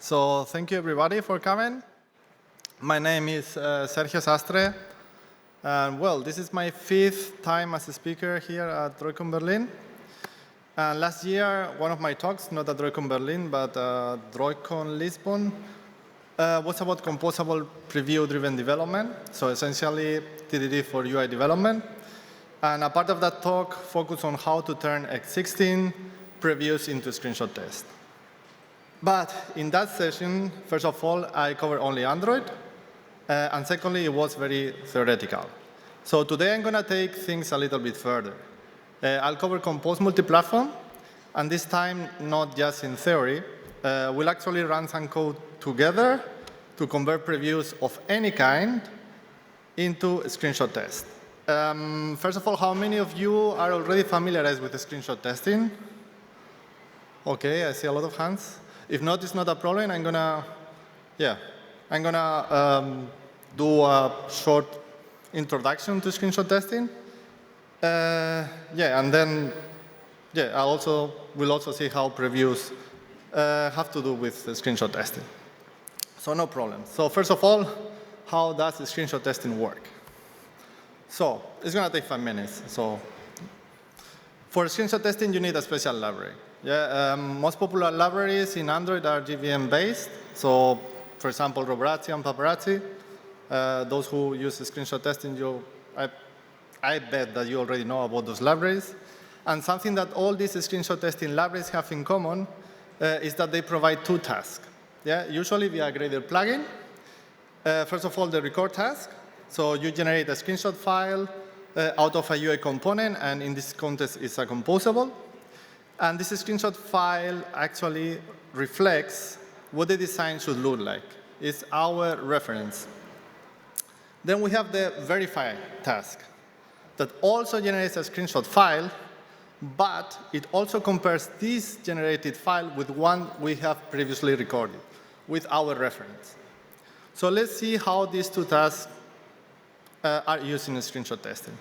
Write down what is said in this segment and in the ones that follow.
So thank you, everybody, for coming. My name is Sergio Sastre. And well, this is my 5th time as a speaker here at droidcon Berlin. Last year, one of my talks, not at droidcon Berlin, but droidcon Lisbon, was about composable preview-driven development. So essentially, TDD for UI development. And a part of that talk focused on how to turn X16 previews into screenshot test. But in that session, first of all, I covered only Android. And secondly, it was very theoretical. So today, I'm going to take things a little bit further. I'll cover Compose Multiplatform. And this time, not just in theory. We'll actually run some code together to convert previews of any kind into a screenshot test. First of all, how many of you are already familiarized with the screenshot testing? OK, I see a lot of hands. If not, it's not a problem. I'm gonna do a short introduction to screenshot testing. And then we'll also see how previews have to do with screenshot testing. So no problem. So first of all, how does the screenshot testing work? So it's going to take 5 minutes. So for screenshot testing, you need a special library. Most popular libraries in Android are JVM-based. So for example, Roborazzi and Paparazzi. Those who use screenshot testing, I bet that you already know about those libraries. And something that all these screenshot testing libraries have in common is that they provide 2 tasks. Usually via a grader plugin. First of all, the record task. So you generate a screenshot file out of a UI component, and in this context, it's a composable. And this screenshot file actually reflects what the design should look like. It's our reference. Then we have the verify task that also generates a screenshot file, but it also compares this generated file with one we have previously recorded, with our reference. So let's see how these 2 tasks are used in screenshot testing.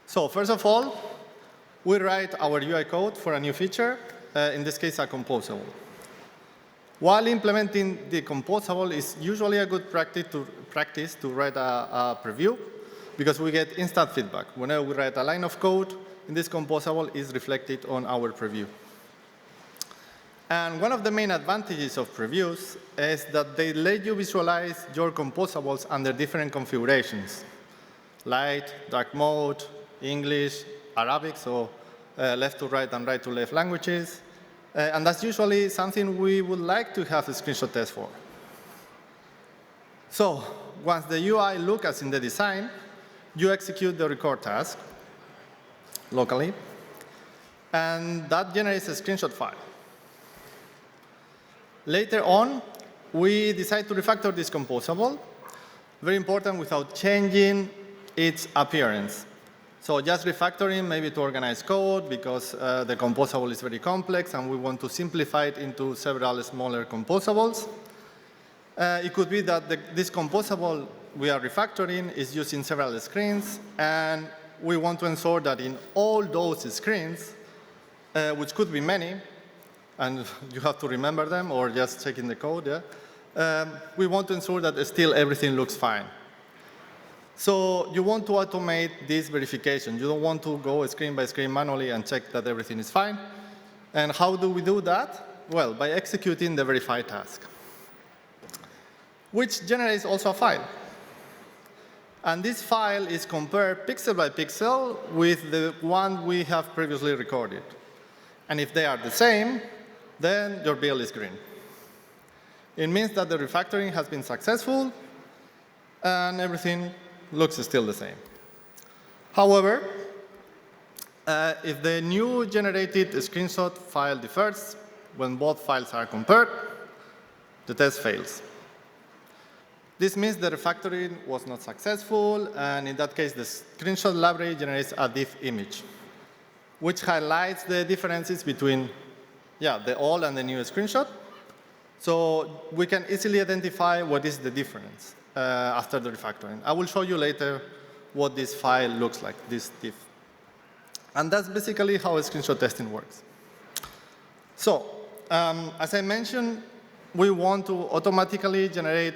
So first of all, we write our UI code for a new feature, in this case, a composable. While implementing the composable is usually a good practice to write a preview, because we get instant feedback. Whenever we write a line of code, in this composable is reflected on our preview. And one of the main advantages of previews is that they let you visualize your composables under different configurations. Light, dark mode, English, Arabic, so left to right and right to left languages. And that's usually something we would like to have a screenshot test for. So once the UI looks as in the design, you execute the record task locally, and that generates a screenshot file. Later on, we decide to refactor this composable, very important, without changing its appearance. So just refactoring, maybe to organize code, because the composable is very complex, and we want to simplify it into several smaller composables. It could be that this composable we are refactoring is used in several screens, and we want to ensure that in all those screens, which could be many, and you have to remember them or just check in the code, we want to ensure that still everything looks fine. So you want to automate this verification. You don't want to go screen by screen manually and check that everything is fine. And how do we do that? Well, by executing the verify task, which generates also a file. And this file is compared pixel by pixel with the one we have previously recorded. And if they are the same, then your build is green. It means that the refactoring has been successful, and everything looks still the same. However, if the new generated screenshot file differs when both files are compared, the test fails. This means the refactoring was not successful, and in that case, the screenshot library generates a diff image, which highlights the differences between the old and the new screenshot. So we can easily identify what is the difference after the refactoring. I will show you later what this file looks like, this diff. And that's basically how screenshot testing works. So as I mentioned, we want to automatically generate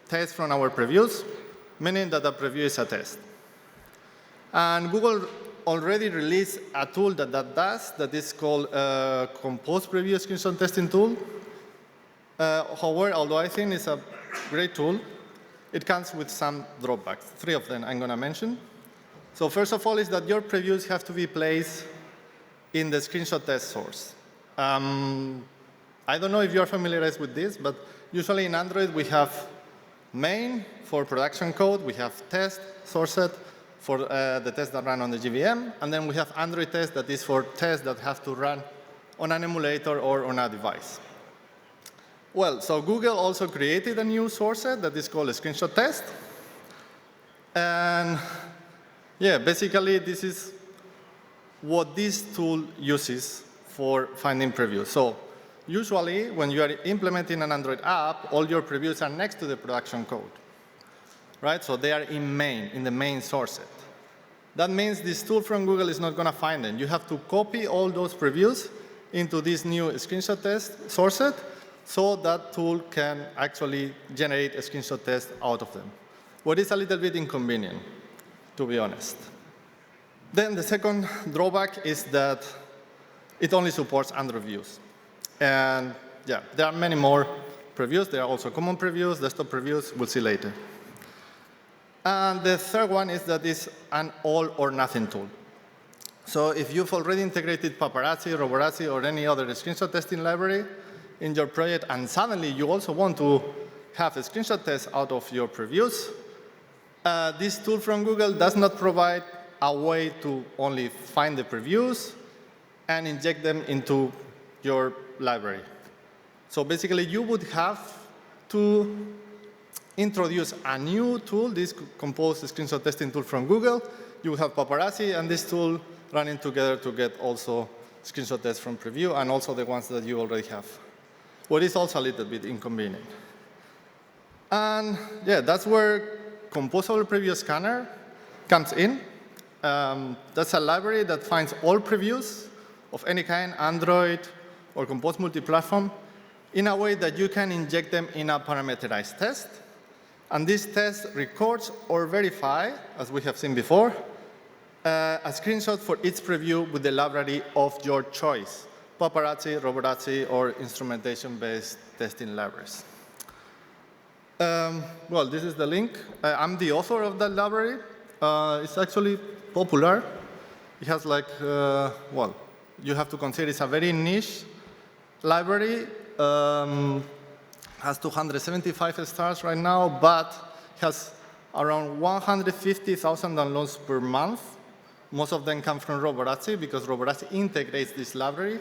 tests from our previews, meaning that a preview is a test. And Google already released a tool that does, that is called Compose Preview Screenshot Testing Tool. However, although I think it's a great tool, it comes with some drawbacks. 3 of them I'm going to mention. So first of all is that your previews have to be placed in the screenshot test source. I don't know if you're familiarized with this, but usually in Android we have main for production code, we have test, source set for the tests that run on the JVM, and then we have Android test that is for tests that have to run on an emulator or on a device. Well, so Google also created a new source set that is called a screenshot test. And yeah, basically this is what this tool uses for finding previews. So usually when you are implementing an Android app, all your previews are next to the production code, right? So they are in the main source set. That means this tool from Google is not going to find them. You have to copy all those previews into this new screenshot test source set, so that tool can actually generate a screenshot test out of them. What is a little bit inconvenient, to be honest. Then the second drawback is that it only supports Android views. And yeah, there are many more previews. There are also common previews, desktop previews. We'll see later. And the third one is that it's an all or nothing tool. So if you've already integrated Paparazzi, Roborazzi, or any other screenshot testing library in your project, and suddenly you also want to have a screenshot test out of your previews, this tool from Google does not provide a way to only find the previews and inject them into your library. So basically, you would have to introduce a new tool, this Compose screenshot testing tool from Google. You would have Paparazzi and this tool running together to get also screenshot tests from preview and also the ones that you already have. What is also a little bit inconvenient. And yeah, that's where Composable Preview Scanner comes in. That's a library that finds all previews of any kind, Android or Compose Multiplatform, in a way that you can inject them in a parameterized test. And this test records or verify, as we have seen before, a screenshot for each preview with the library of your choice, Paparazzi, Roborazzi, or instrumentation-based testing libraries. Well, this is the link. I'm the author of that library. It's actually popular. It has like, well, you have to consider it's a very niche library. Has 275 stars right now, but has around 150,000 downloads per month. Most of them come from Roborazzi because Roborazzi integrates this library.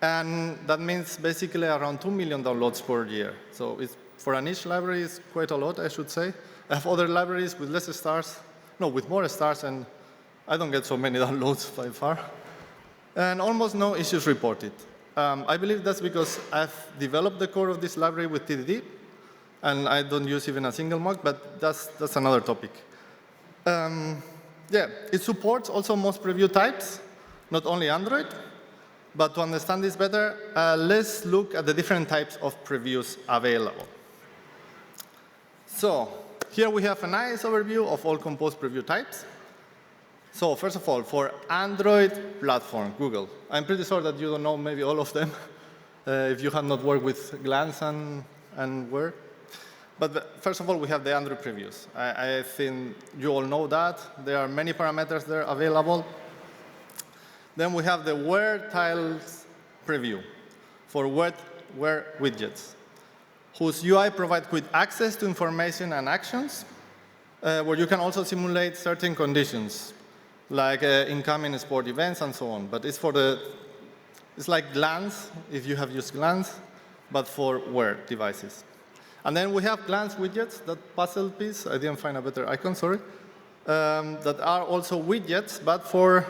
And that means basically around 2 million downloads per year. So it's, for a niche library, it's quite a lot, I should say. I have other libraries with less stars, no, with more stars, and I don't get so many downloads by far. And almost no issues reported. I believe that's because I've developed the core of this library with TDD, and I don't use even a single mock, but that's another topic. Yeah, it supports also most preview types, not only Android. But to understand this better, let's look at the different types of previews available. So here we have a nice overview of all Compose preview types. So first of all, for Android platform, Google. I'm pretty sure that you don't know maybe all of them if you have not worked with Glance and Word. But first of all, we have the Android previews. I think you all know that. There are many parameters there available. Then we have the Where Tiles preview for Where widgets, whose UI provides quick access to information and actions, where you can also simulate certain conditions, like incoming sport events and so on. But it's for it's like Glance, if you have used Glance, but for Wear devices. And then we have Glance widgets, that puzzle piece. I didn't find a better icon, sorry. That are also widgets, but for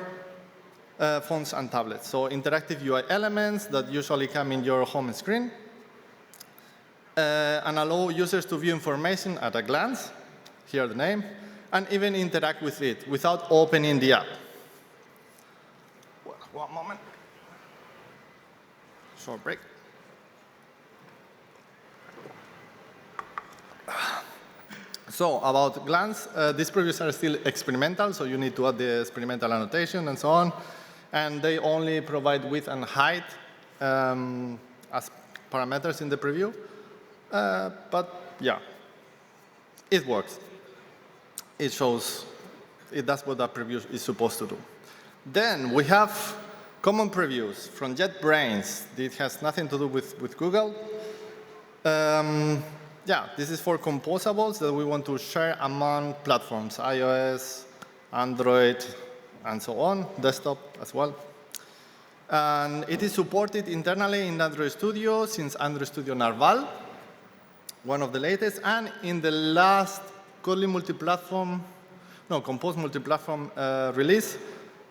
phones and tablets. So interactive UI elements that usually come in your home screen and allow users to view information at a glance, here the name, and even interact with it without opening the app. One moment. Short break. So about glance, these previews are still experimental, so you need to add the experimental annotation and so on. And they only provide width and height as parameters in the preview. But yeah, it works. It shows, it does what a preview is supposed to do. Then we have common previews from JetBrains. It has nothing to do with Google. Yeah, this is for composables that we want to share among platforms, iOS, Android, and so on, desktop as well. And it is supported internally in Android Studio since Android Studio Narwhal, one of the latest, and in the last Compose Multiplatform release,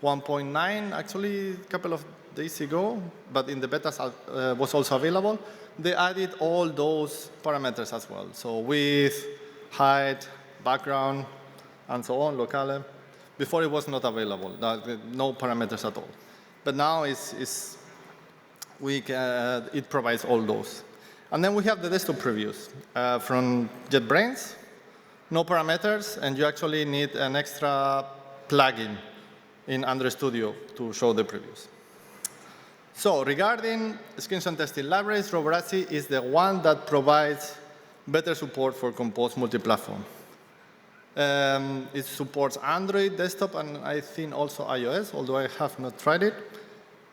1.9, actually a couple of days ago, but in the beta was also available. They added all those parameters as well. So width, height, background, and so on, locale. Before it was not available, no parameters at all. But now it provides all those. And then we have the desktop previews from JetBrains. No parameters, and you actually need an extra plugin in Android Studio to show the previews. So regarding screenshot testing libraries, Roborazzi is the one that provides better support for Compose Multiplatform. It supports Android, desktop, and I think also iOS, although I have not tried it.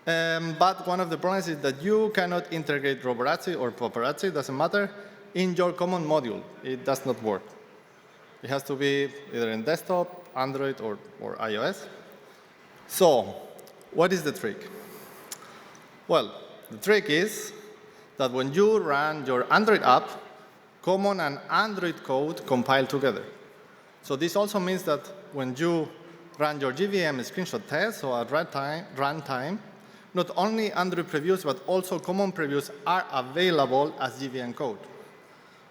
But one of the problems is that you cannot integrate Roborazzi or Paparazzi, doesn't matter, in your common module. It does not work. It has to be either in desktop, Android, or iOS. So what is the trick? Well, the trick is that when you run your Android app, common and Android code compile together. So this also means that when you run your JVM screenshot test, so at runtime, not only Android previews, but also common previews are available as JVM code.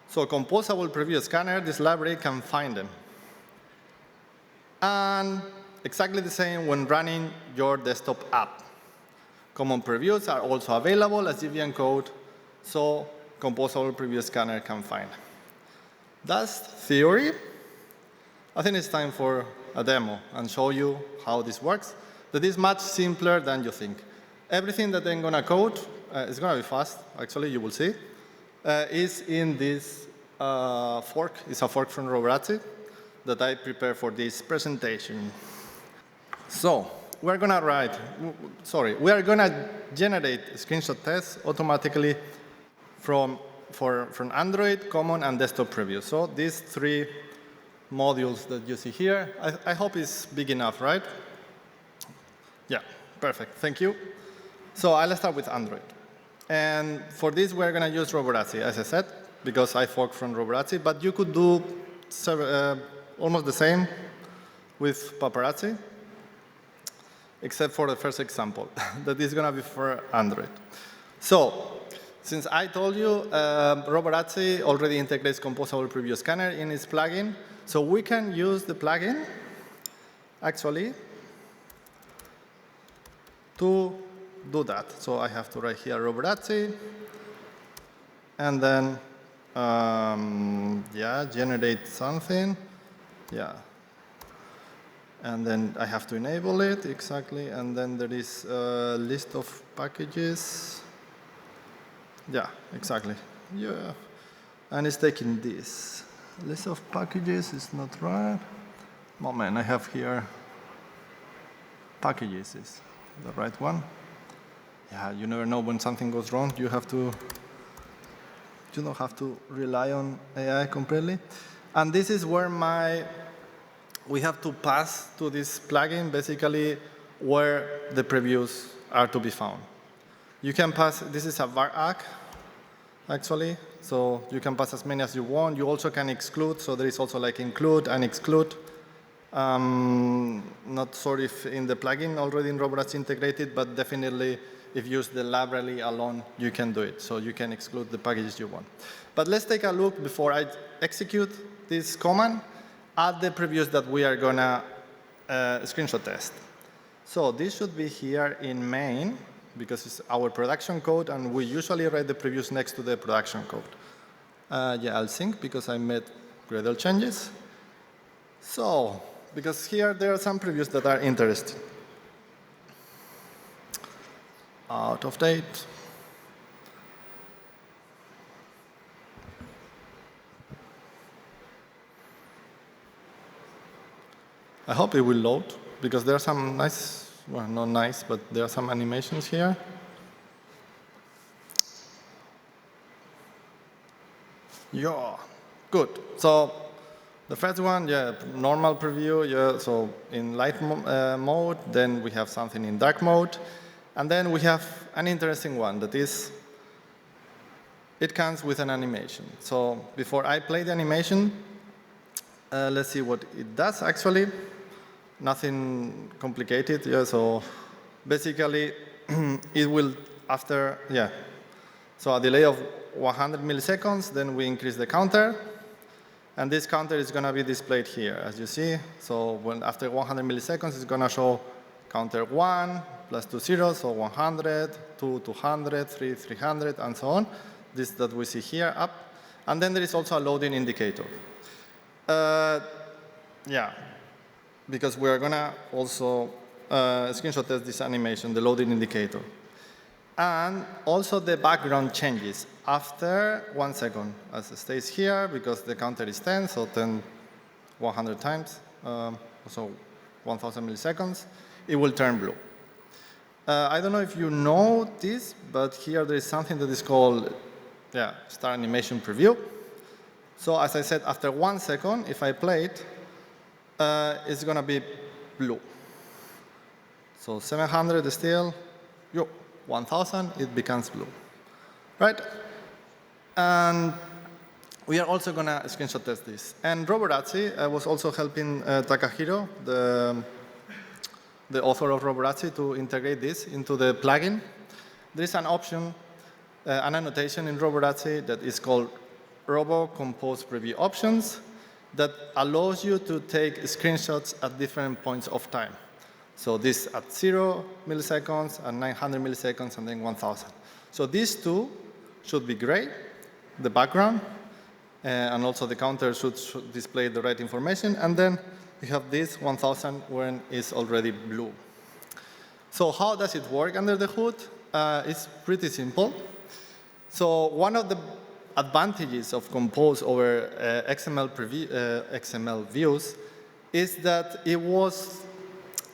So Composable Preview Scanner, this library can find them. And exactly the same when running your desktop app. Common previews are also available as JVM code, so Composable Preview Scanner can find. That's theory. I think it's time for a demo and show you how this works. That is much simpler than you think. Everything that I'm going to code, it's going to be fast, actually, you will see, is in this fork. It's a fork from Roborazzi that I prepared for this presentation. So we're going to generate screenshot tests automatically from Android, common, and desktop preview. So these three modules that you see here, I hope it's big enough, right? Yeah, perfect, thank you. So I'll start with Android. And for this, we're going to use Roborazzi, as I said, because I forked from Roborazzi, but you could do almost the same with Paparazzi, except for the first example, that is going to be for Android. So since I told you, Roborazzi already integrates Composable Preview Scanner in its plugin, so we can use the plugin, actually, to do that. So I have to write here Roborazzi, and then, yeah, generate something, yeah. And then I have to enable it, exactly, and then there is a list of packages. Yeah, exactly, yeah. And it's taking this. List of packages is not right. Moment, I have here packages is the right one. Yeah, you never know when something goes wrong. You don't have to rely on AI completely. And this is where we have to pass to this plugin, basically, where the previews are to be found. You can pass, this is a var arg, actually, so you can pass as many as you want. You also can exclude, so there is also like include and exclude. Not sure if in the plugin already in Roborazzi integrated, but definitely if you use the library alone, you can do it. So you can exclude the packages you want. But let's take a look before I execute this command at the previews that we are going to screenshot test. So this should be here in main, because it's our production code, and we usually write the previews next to the production code. Yeah, I'll sync because I made Gradle changes. So, because here there are some previews that are interesting. Out of date. I hope it will load, because there are some nice, well, not nice, but there are some animations here. Yeah, good. So the first one, yeah, normal preview, yeah, so in light mode, then we have something in dark mode, and then we have an interesting one that is, it comes with an animation. So before I play the animation, let's see what it does actually. Nothing complicated, yeah, so basically it will after, yeah, so a delay of 100 milliseconds, then we increase the counter, and this counter is going to be displayed here, as you see. So when after 100 milliseconds, it's going to show counter 1 plus 2 zeros, so 100, 2, 200, 3, 300, and so on. This that we see here up. And then there is also a loading indicator. Yeah, because we are going to also screenshot test this animation, the loading indicator. And also the background changes after 1 second, as it stays here, because the counter is 10, so 10, 100 times, so 1,000 milliseconds, it will turn blue. I don't know if you know this, but here there is something that is called start animation preview. So as I said, after 1 second, if I play it, it's going to be blue. So 700 is still, 1,000, it becomes blue, right? And we are also going to screenshot test this. And Roborazzi was also helping Takahiro, the author of Roborazzi, to integrate this into the plugin. There is an option, an annotation in Roborazzi that is called Robo Compose Preview Options that allows you to take screenshots at different points of time. So this at 0 milliseconds, at 900 milliseconds, and then 1,000. So these two should be gray, the background, and also the counter should display the right information. And then you have this 1,000 when it's already blue. So how does it work under the hood? It's pretty simple. So one of the advantages of Compose over XML views is that it was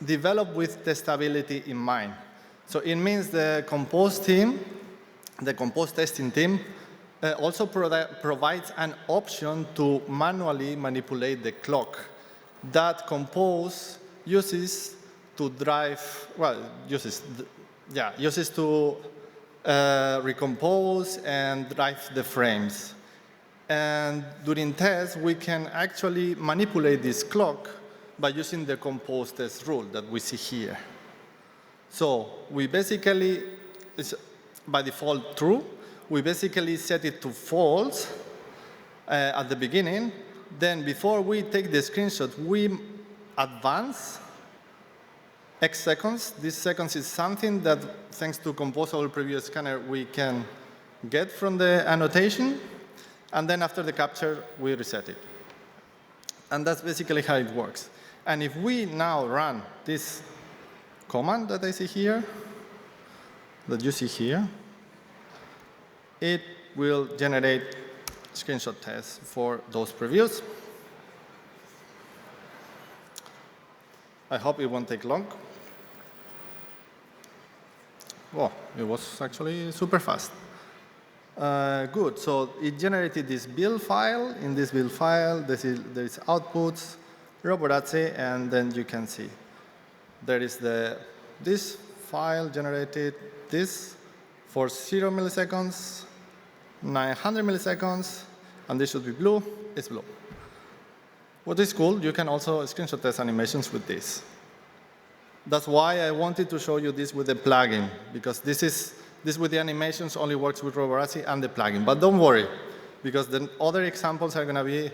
developed with testability in mind. So it means the Compose team, the Compose testing team, also provides an option to manually manipulate the clock that Compose uses to drive, uses to recompose and drive the frames. And during tests, we can actually manipulate this clock by using the compose test rule that we see here. So we basically, it's by default true. We basically set it to false at the beginning. Then before we take the screenshot, we advance X seconds. This seconds is something that, thanks to Composable Preview Scanner, we can get from the annotation. And then after the capture, we reset it. And that's basically how it works. And if we now run this command that I see here, that you see here, it will generate screenshot tests for those previews. I hope it won't take long. Well, it was actually super fast. Good, so it generated this build file. In this build file, there is outputs, Roborazzi, and then you can see there is this file generated this for 0 milliseconds, 900 milliseconds, and this should be blue. It's blue. What is cool, you can also screenshot test animations with this. That's why I wanted to show you this with the plugin, because this with the animations only works with Roborazzi and the plugin. But don't worry, because the other examples are going to be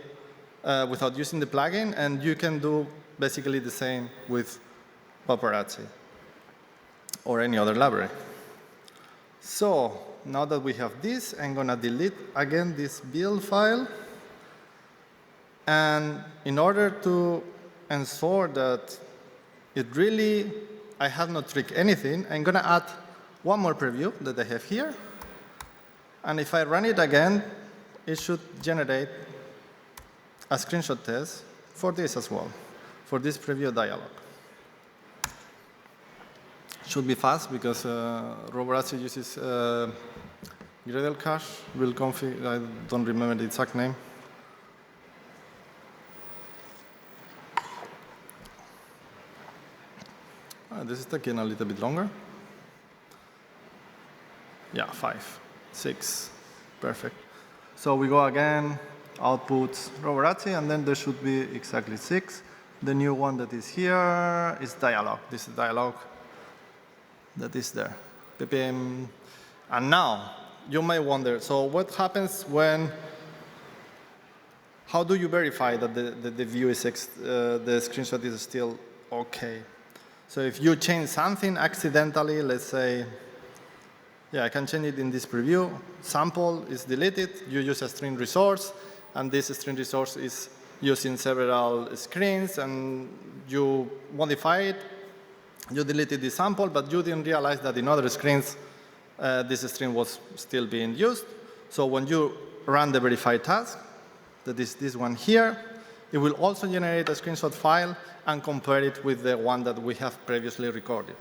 without using the plugin, and you can do basically the same with Paparazzi or any other library. So now that we have this, I'm going to delete again this build file. And in order to ensure that I have not tricked anything, I'm going to add one more preview that I have here. And if I run it again, it should generate a screenshot test for this as well, for this preview dialog. Should be fast because Roborazzi uses Gradle cache. Will config. I don't remember the exact name. This is taking a little bit longer. Yeah, 5, 6, perfect. So we go again, outputs Roborazzi, and then there should be exactly 6. The new one that is here is dialog. This is dialog that is there. PPM. And now, you may wonder, so what happens when, how do you verify that the view is, the screenshot is still okay? So if you change something accidentally, let's say, yeah, I can change it in this preview. Sample is deleted. You use a string resource, and this string resource is using several screens, and you modify it. You deleted the sample, but you didn't realize that in other screens, this string was still being used. So when you run the verify task, that is this one here, it will also generate a screenshot file and compare it with the one that we have previously recorded.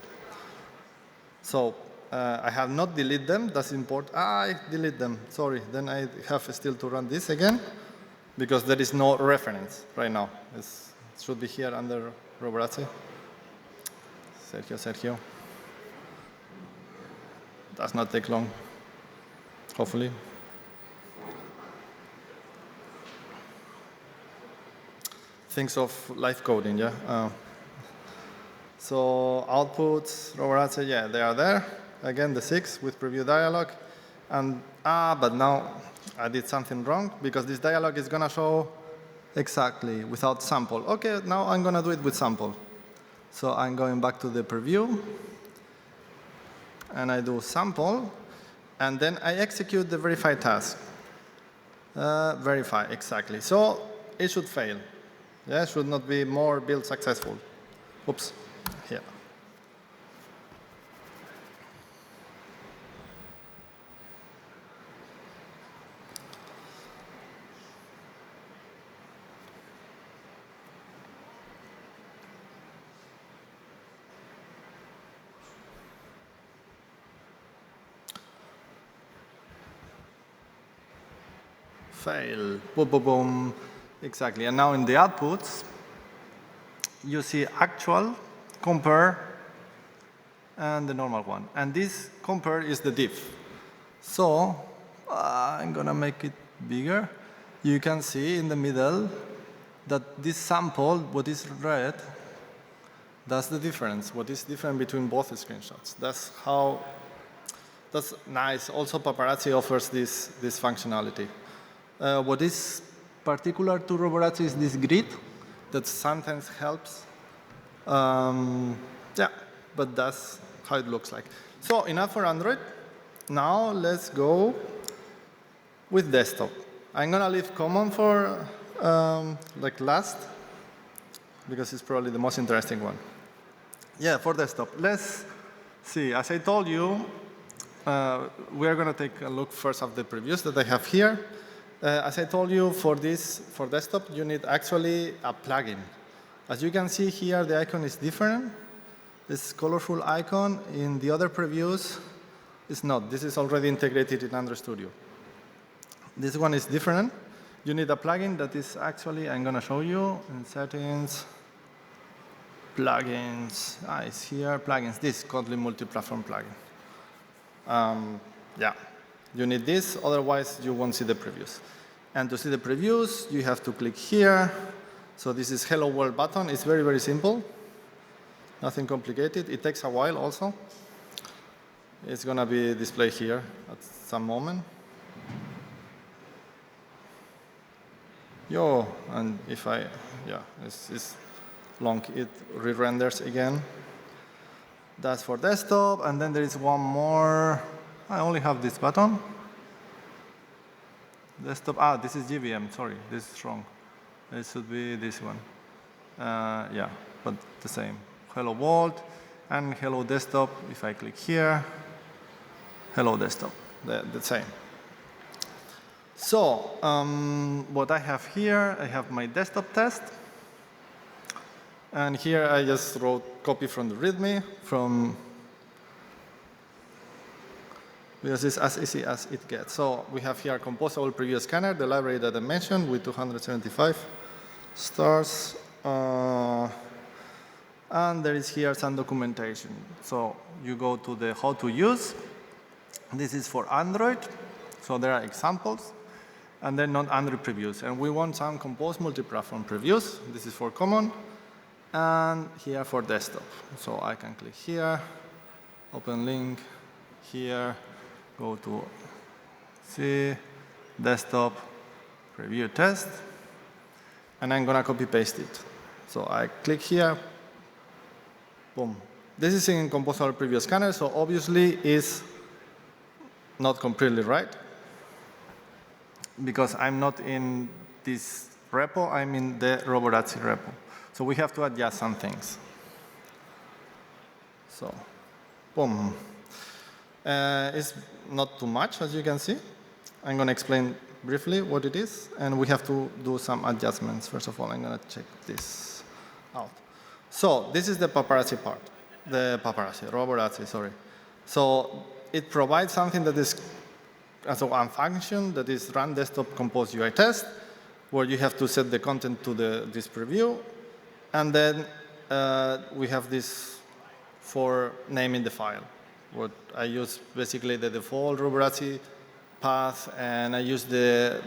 So I have not deleted them. That's important. I delete them. Sorry. Then I have still to run this again because there is no reference right now. It should be here under Roborazzi. Sergio. Does not take long, hopefully. Things of live coding, yeah? So outputs, Roborazzi, yeah, they are there. Again, the 6 with preview dialog. And, but now I did something wrong because this dialog is going to show exactly without sample. OK, now I'm going to do it with sample. So I'm going back to the preview. And I do sample. And then I execute the verify task. Verify, exactly. So it should fail. Yeah, it should not be more build successful. Oops, here. Fail, boom, boom, boom. Exactly, and now in the outputs, you see actual, compare, and the normal one. And this compare is the diff. So I'm going to make it bigger. You can see in the middle that this sample, what is red, that's the difference. What is different between both screenshots. That's nice. Also, Paparazzi offers this functionality. What is particular to Roborazzi is this grid that sometimes helps. Yeah, but that's how it looks like. So enough for Android. Now let's go with desktop. I'm going to leave common for like last because it's probably the most interesting one. Yeah, for desktop. Let's see. As I told you, we are going to take a look first of the previews that I have here. As I told you, for desktop, you need actually a plugin. As you can see here, the icon is different. This colorful icon in the other previews is not. This is already integrated in Android Studio. This one is different. You need a plugin that is actually, I'm going to show you in settings, plugins. It's here, plugins. This Compose Multiplatform plugin. Yeah. You need this, otherwise you won't see the previews. And to see the previews, you have to click here. So this is Hello World button. It's very, very simple. Nothing complicated. It takes a while also. It's going to be displayed here at some moment. And if it's long, it re-renders again. That's for desktop. And then there is one more. I only have this button. Desktop, this is JVM, sorry, this is wrong. It should be this one. Yeah, but the same. Hello world and hello desktop. If I click here, hello desktop, the same. So what I have here, I have my desktop test. And here I just wrote copy from the README because it's as easy as it gets. So we have here Composable Preview Scanner, the library that I mentioned with 275 stars. And there is here some documentation. So you go to the how to use. This is for Android. So there are examples. And then non-Android previews. And we want some Compose Multiplatform previews. This is for common. And here for desktop. So I can click here, open link, here, go to C, desktop, preview test, and I'm going to copy paste it. So I click here, boom. This is in Composable Preview Scanner, so obviously it's not completely right because I'm not in this repo, I'm in the Roborazzi repo. So we have to adjust some things. So, boom. It's not too much, as you can see. I'm going to explain briefly what it is, and we have to do some adjustments. First of all, I'm going to check this out. So this is the paparazzi part. The paparazzi, Roborazzi, sorry. So it provides something that is as a one function that is run desktop compose UI test, where you have to set the content to this preview. And then we have this for naming the file. What I use basically the default Roborazzi path, and I use the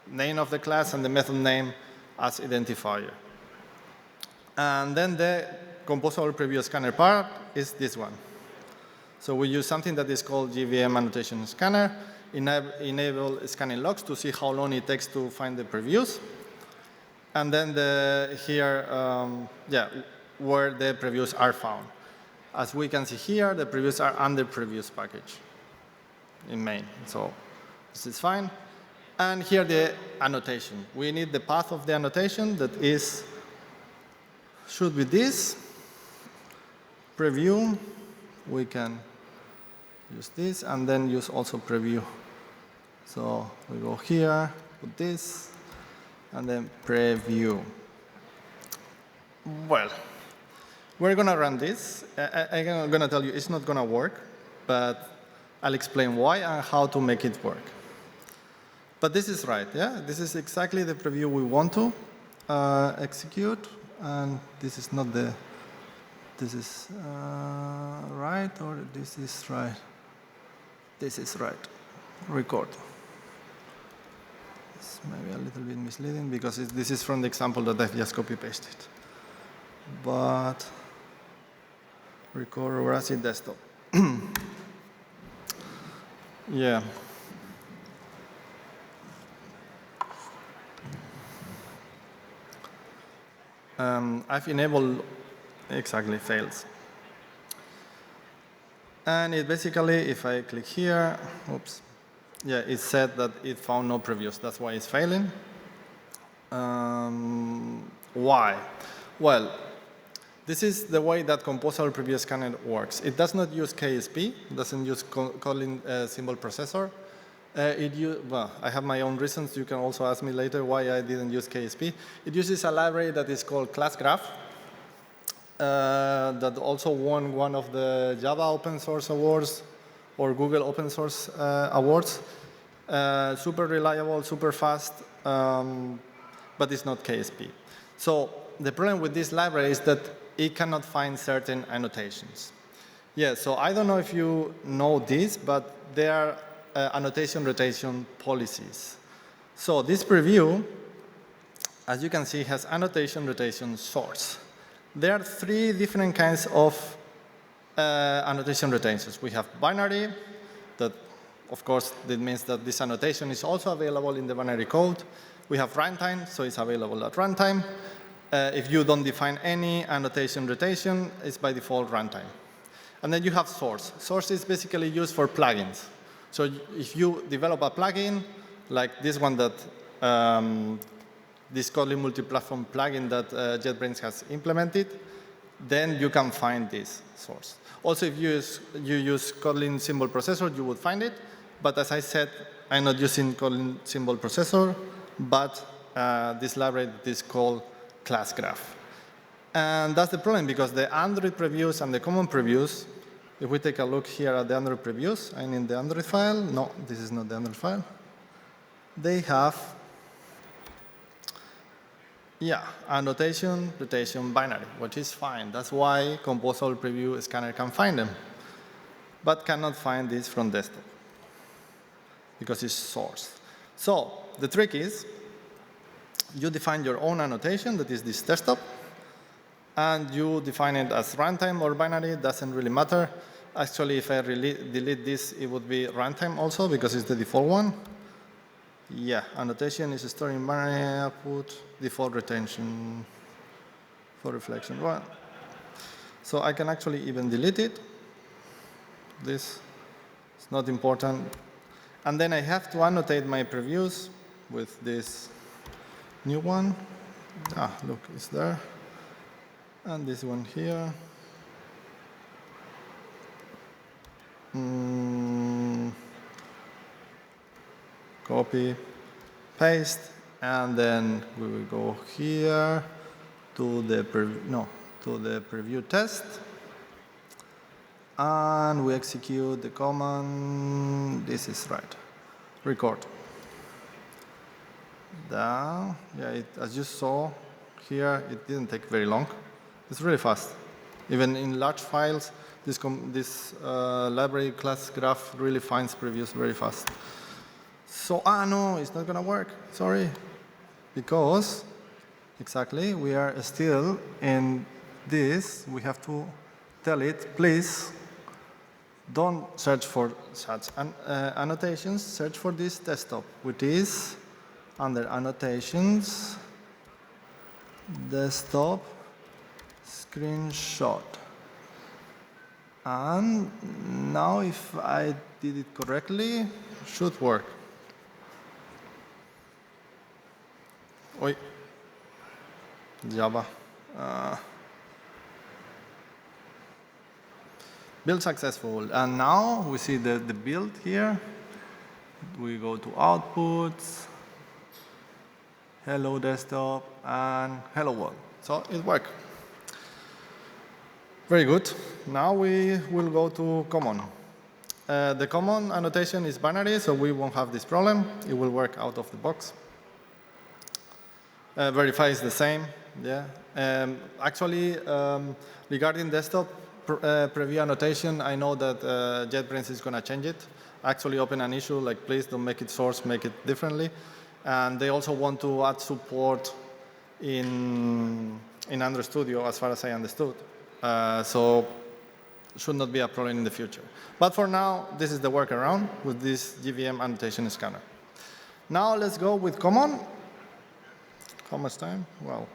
name of the class and the method name as identifier. And then the Composable Preview Scanner part is this one. So we use something that is called JVM Annotation Scanner, enable scanning logs to see how long it takes to find the previews. And then here, where the previews are found. As we can see here, the previews are under previews package in main. So this is fine. And here the annotation. We need the path of the annotation that should be this. Preview. We can use this and then use also preview. So we go here, put this, and then preview. Well, we're going to run this. I'm going to tell you it's not going to work, but I'll explain why and how to make it work. But this is right, yeah? This is exactly the preview we want to execute, and this is not the, this is right, or this is right? This is right, record. It's maybe a little bit misleading because this is from the example that I've just copy-pasted. But record Roborazzi desktop. Yeah. I've enabled, exactly, fails. And it basically, if I click here, oops, yeah, it said that it found no previews. That's why it's failing. Why? Well, this is the way that Composable Preview Scanner works. It does not use KSP, it doesn't use calling symbol processor. Well, I have my own reasons. You can also ask me later why I didn't use KSP. It uses a library that is called Class Graph that also won one of the Java Open Source Awards or Google Open Source Awards. Super reliable, super fast, but it's not KSP. So the problem with this library is that it cannot find certain annotations. Yeah, so I don't know if you know this, but there are annotation rotation policies. So this preview, as you can see, has annotation rotation source. There are three different kinds of annotation rotations. We have binary, that of course that means that this annotation is also available in the binary code. We have runtime, so it's available at runtime. If you don't define any annotation rotation, it's by default runtime. And then you have source. Source is basically used for plugins. So if you develop a plugin, like this one that this Kotlin multi-platform plugin that JetBrains has implemented, then you can find this source. Also, if you use Kotlin symbol processor, you would find it. But as I said, I'm not using Kotlin symbol processor, but this library is called class graph. And that's the problem, because the Android previews and the common previews, if we take a look here at the Android previews, and in the Android file, no, this is not the Android file, they have, yeah, annotation, rotation, binary, which is fine. That's why Composable Preview Scanner can find them, but cannot find this from desktop, because it's sourced. So the trick is, you define your own annotation, that is this desktop, and you define it as runtime or binary. It doesn't really matter. Actually, if I delete this, it would be runtime also, because it's the default one. Yeah, annotation is stored in binary output, default retention for reflection. Well, so I can actually even delete it. This is not important. And then I have to annotate my previews with this new one. Ah, look, it's there. And this one here. Copy, paste, and then we will go here to the preview test, and we execute the command. This is right. Record. Down. Yeah, as you saw here, it didn't take very long. It's really fast. Even in large files, this library class graph really finds previews very fast. So, no, it's not going to work. Sorry. Because, exactly, we are still in this. We have to tell it, please, don't search for such annotations. Search for this desktop, which is under annotations, desktop, screenshot. And now, if I did it correctly, should work. Oi, Java. Build successful. And now we see the build here. We go to outputs, hello desktop, and hello world. So it worked. Very good. Now we will go to common. The common annotation is binary, so we won't have this problem. It will work out of the box. Verify is the same. Yeah. Actually, regarding desktop preview annotation, I know that JetBrains is going to change it. Actually, open an issue like, please don't make it source, make it differently. And they also want to add support in Android Studio, as far as I understood. So should not be a problem in the future. But for now, this is the workaround with this JVM annotation scanner. Now let's go with common. How much time? Well,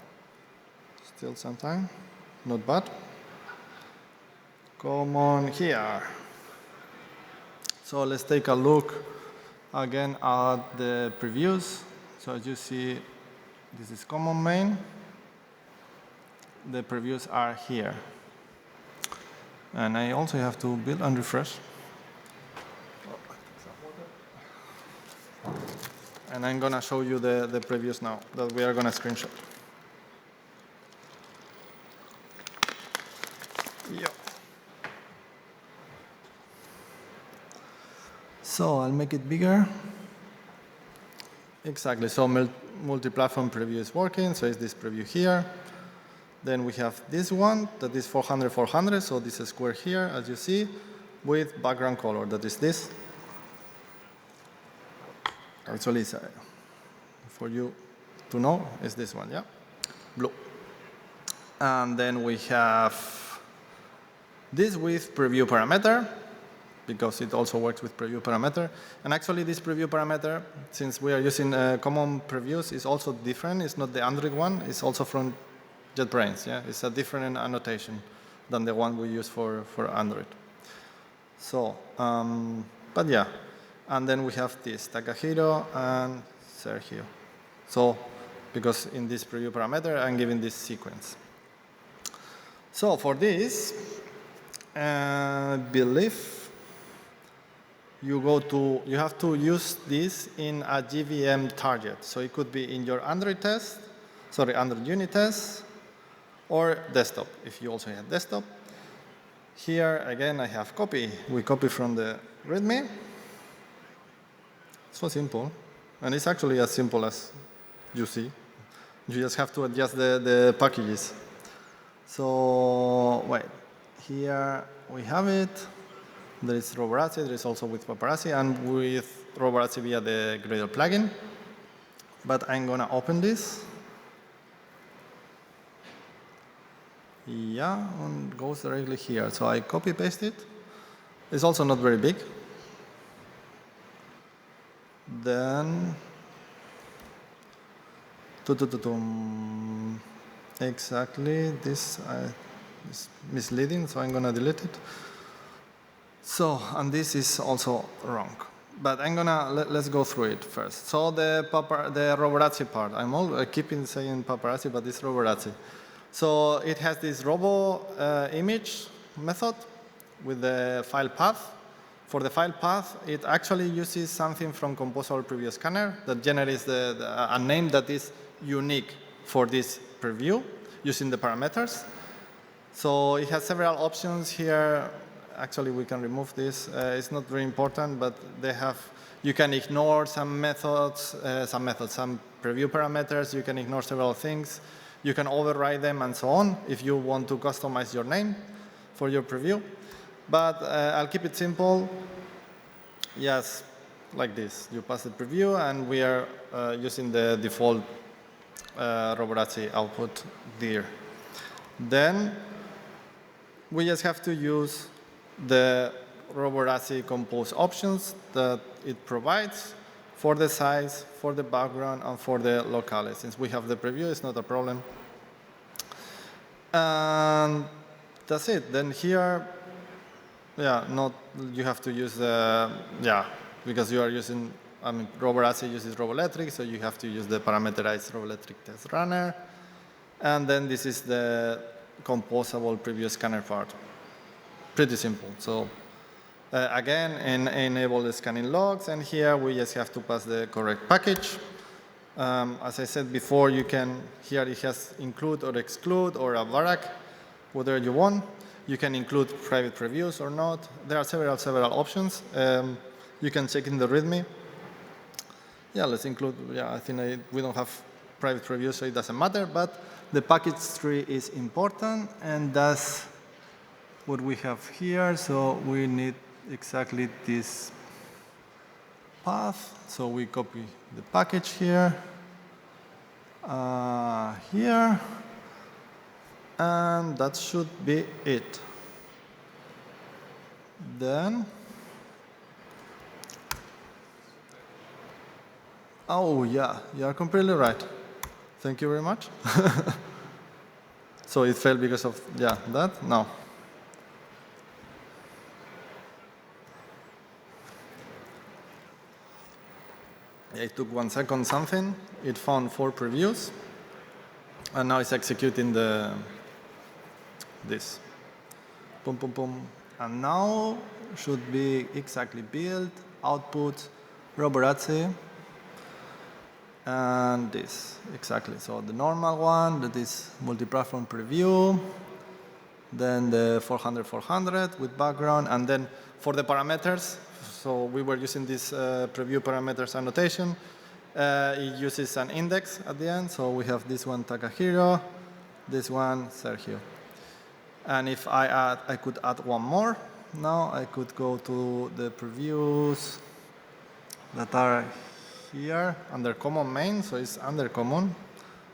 still some time. Not bad. Common here. So let's take a look again at the previews. So as you see, this is common main. The previews are here. And I also have to build and refresh. And I'm going to show you the previews now that we are going to screenshot. Yeah. So I'll make it bigger. Exactly. So multi-platform preview is working. So it's this preview here. Then we have this one that is 400, 400. So this is square here, as you see, with background color. That is this. Actually, for you to know, is this one, yeah? Blue. And then we have this with preview parameter, because it also works with preview parameter. And actually, this preview parameter, since we are using common previews, is also different. It's not the Android one. It's also from JetBrains. Yeah, it's a different annotation than the one we use for Android. So, but yeah. And then we have this, Takahiro and Sergio. So because in this preview parameter, I'm giving this sequence. So for this, I believe you have to use this in a JVM target. So it could be in your Android unit test, or desktop, if you also have desktop. Here, again, I have copy. We copy from the README. So simple. And it's actually as simple as you see. You just have to adjust the packages. So, wait. Here we have it. There is Roborazzi. There is also with Paparazzi, and with Roborazzi via the Gradle plugin. But I'm going to open this. Yeah, and goes directly here. So I copy paste it. It's also not very big. Then, exactly this is misleading, so I'm going to delete it. So, and this is also wrong. But I'm going to, let's go through it first. So the Roborazzi part, I keep saying Paparazzi, but it's Roborazzi. So it has this robo image method with the file path. For the file path, it actually uses something from Composable Preview Scanner that generates a name that is unique for this preview using the parameters. So it has several options here. Actually, we can remove this. It's not very important, but you can ignore some methods, some preview parameters. You can ignore several things. You can override them and so on if you want to customize your name for your preview. But I'll keep it simple. Yes, like this. You pass the preview, and we are using the default Roborazzi output there. Then we just have to use the Roborazzi Compose options that it provides for the size, for the background, and for the locale. Since we have the preview, it's not a problem. And that's it. Then here, you have to use because you are using, Roborazzi uses Roboelectric, so you have to use the parameterized Roboelectric test runner. And then this is the composable preview scanner part. Pretty simple. So again, enable the scanning logs, and here we just have to pass the correct package. As I said before, here it has include or exclude or a varach, whatever you want. You can include private previews or not. There are several options. You can check in the README. Yeah, let's include, I think we don't have private previews, so it doesn't matter, but the package tree is important, and that's what we have here. So we need exactly this path. So we copy the package here, and that should be it. Then, oh yeah, you are completely right. Thank you very much. So it failed because of, that? No. It took 1 second something. It found 4 previews. And now it's executing this. Boom, boom, boom. And now should be exactly build, output, Roborazzi, and this, exactly. So the normal one, that is multi-platform preview, then the 400 with background, and then for the parameters, so we were using this preview parameters annotation. It uses an index at the end, so we have this one Takahiro, this one Sergio. And if I could add one more. Now I could go to the previews that are here under common main, so it's under common.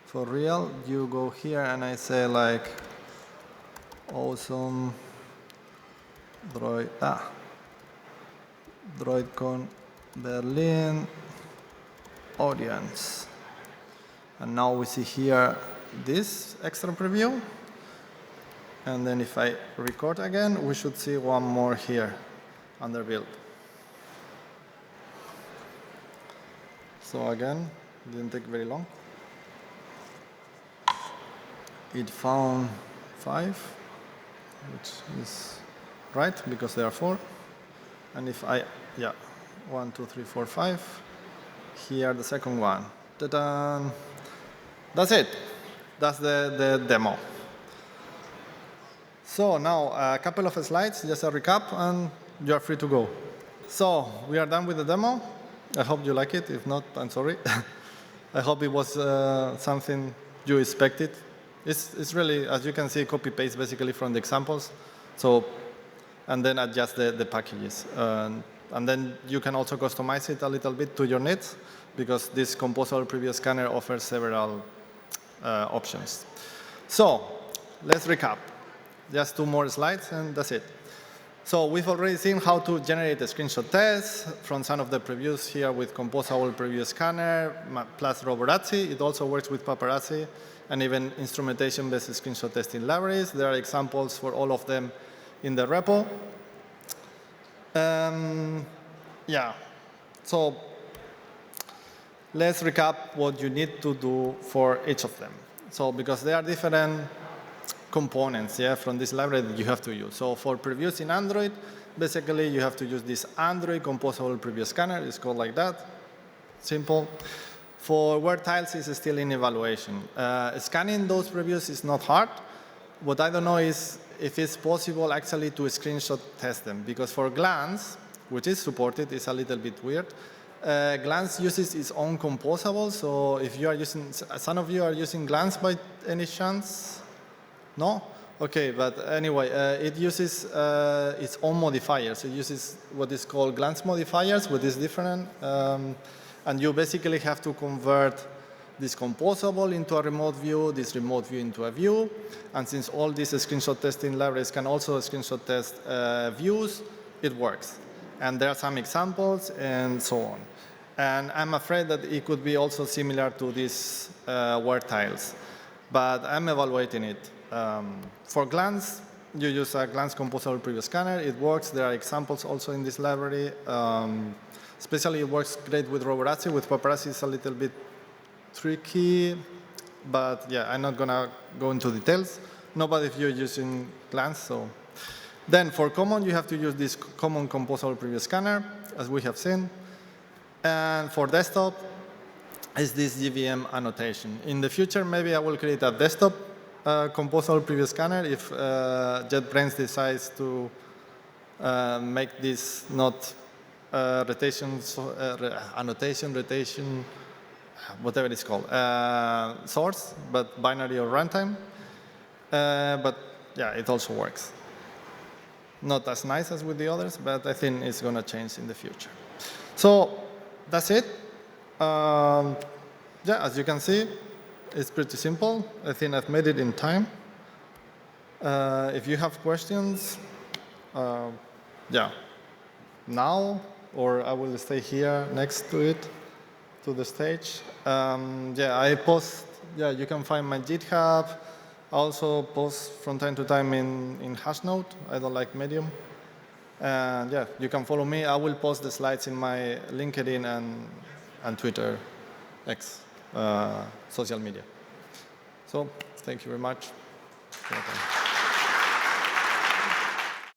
For real, you go here and I say like awesome droidcon Berlin audience. And now we see here this extra preview. And then if I record again, we should see one more here under build. So again, didn't take very long. it found 5, which is right because there are 4. And if I, 1, 2, 3, 4, 5. Here the second one. Ta-da! That's it. That's the demo. So now a couple of slides, just a recap, and you are free to go. So we are done with the demo. I hope you like it. If not, I'm sorry. I hope it was something you expected. It's really, as you can see, copy-paste basically from the examples. So, and then adjust the packages. And then you can also customize it a little bit to your needs, because this Composable Preview Scanner offers several options. So let's recap. Just 2 more slides, and that's it. So we've already seen how to generate a screenshot test from some of the previews here with Composable Preview Scanner plus Roborazzi. It also works with Paparazzi and even instrumentation-based screenshot testing libraries. There are examples for all of them in the repo. So let's recap what you need to do for each of them. So because there are different components from this library that you have to use. So for previews in Android, basically you have to use this Android Composable Preview Scanner. It's called like that. Simple. For word tiles, it's still in evaluation. Scanning those previews is not hard. What I don't know is if it's possible actually to screenshot test them, because for Glance, which is supported, it's a little bit weird. Glance uses its own composable, so if you are using, some of you are using Glance by any chance? No? Okay, but anyway, it uses its own modifiers. It uses what is called Glance modifiers, which is different, and you basically have to convert this composable into a remote view, this remote view into a view. And since all these screenshot testing libraries can also screenshot test views, it works. And there are some examples and so on. And I'm afraid that it could be also similar to these word tiles. But I'm evaluating it. For Glance, you use a Glance Composable Preview Scanner. It works. There are examples also in this library. Especially it works great with Roborazzi. With Paparazzi, it's a little bit tricky, but yeah, I'm not gonna go into details. Nobody if you're using Glance, so. Then for common, you have to use this common Composable Preview Scanner, as we have seen. And for desktop, is this GVM annotation. In the future, maybe I will create a desktop Composable Preview Scanner if JetBrains decides to make this not annotation, rotation, whatever it's called, source, but binary or runtime. But yeah, it also works. Not as nice as with the others, but I think it's going to change in the future. So that's it. Yeah, as you can see, it's pretty simple. I think I've made it in time. If you have questions, yeah, now, or I will stay here next to it, to the stage. Yeah, I post, yeah, you can find my GitHub. I also post from time to time in Hashnote. I don't like Medium. And yeah, you can follow me. I will post the slides in my LinkedIn and Twitter, X, social media. So thank you very much.